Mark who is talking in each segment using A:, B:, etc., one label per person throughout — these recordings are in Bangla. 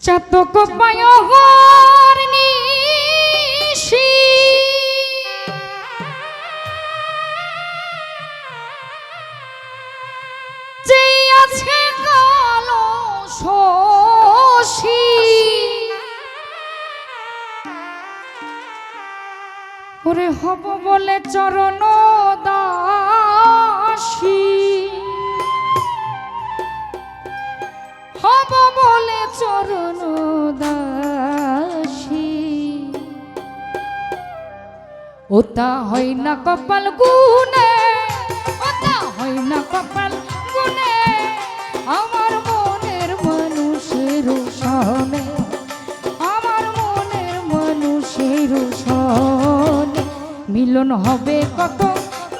A: চাতক পায়হর নিশি যে আছে কালো শশী ওরে হব বলে চরণ দাসী হব বলে চরণ দাসী ওটা হয় না কপাল গুনে ওটা হয় না কপাল গুনে আমার মনের মানুষের সনে আমার মনের মানুষের সনে মিলন হবে কত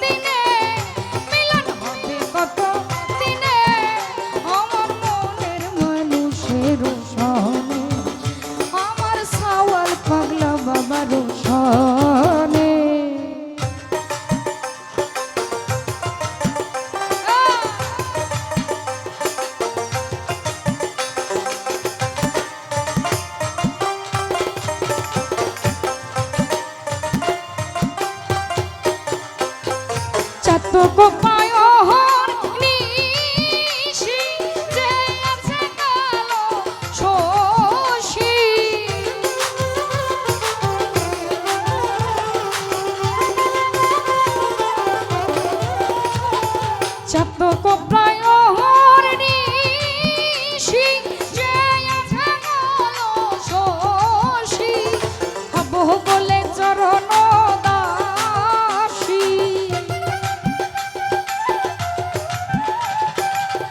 A: দিনে মিলন হবে কত দিনে আমার মনের মানুষের সনে আমার সাওয়াল পাগলা বাবার সনে চাতক পায়হর নিশি যে আছে কালো শশী চাতক পায়হর নিশি যে আছে কালো শশী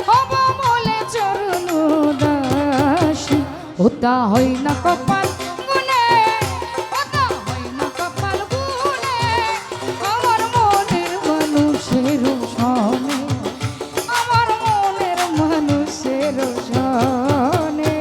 A: হব বলে চরণ দাসী ওটা হয় না কপাল গুনে ওটা হয় না কপাল গুনে আমার মনের মানুষের সনে আমার মনের মানুষের সনে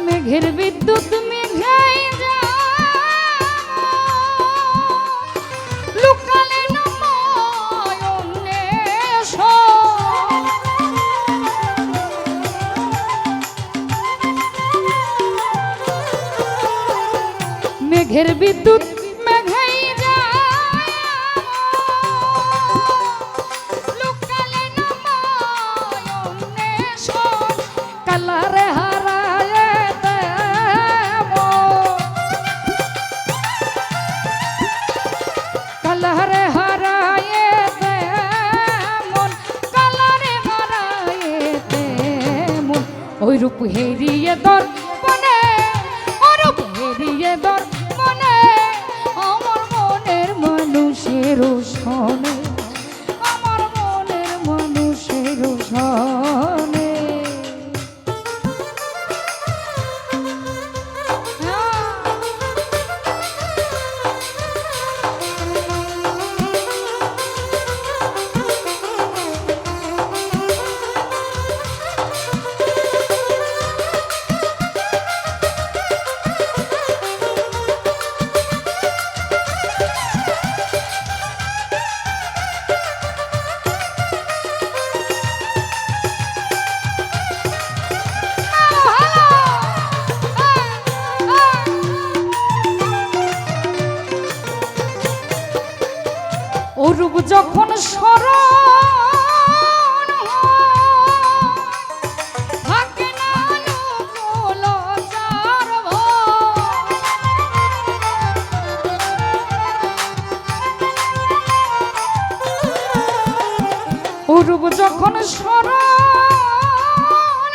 A: মেঘের বিদ্যুৎ মেঘাই লুকালে মেঘের বিদ্যুৎ মেঘাই লুকালে কালারে কালারে হারায়ে মন কালারে হারায়ে মন ওই রূপ হেরিয়ে দর মনে ওই রূপ হেরিয়ে দর মনে আমার মনের মানুষের সনে আমার মনের মানুষের সনে অরূপ যখন স্মরণ থাকে না লোকলজার অরূপ যখন স্মরণ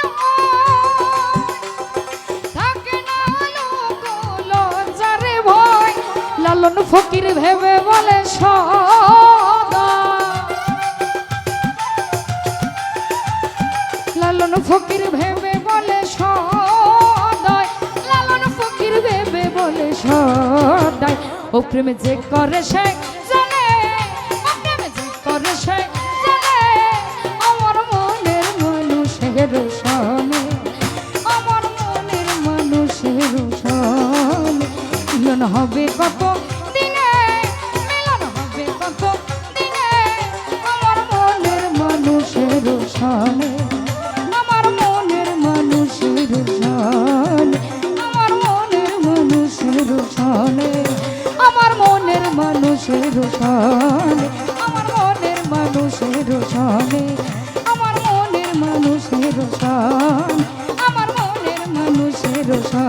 A: থাকে না লোকলজার ভয় লালন ফকির ভেবে বলে সদা, লালন ফকির ভেবে বলে সদাই, লালন ফকির ভেবে বলে সদাই। ও প্রেমে যে করে সে জানে, ও প্রেমে যে করে সে জানে, আমার মনের মানুষের সনে, আমার মনের মানুষের সনে। মিলন হবে কত দিনে, মিলন হবে কত দিনে, আমার মনের মানুষের সনে, আমার মনের মানুষের সনে, আমার মনের মানুষের সনে, আমার মনের মানুষের সনে, আমার মনের মানুষের সনে, আমার মনের মানুষের সনে, আমার মনের মানুষের সনে।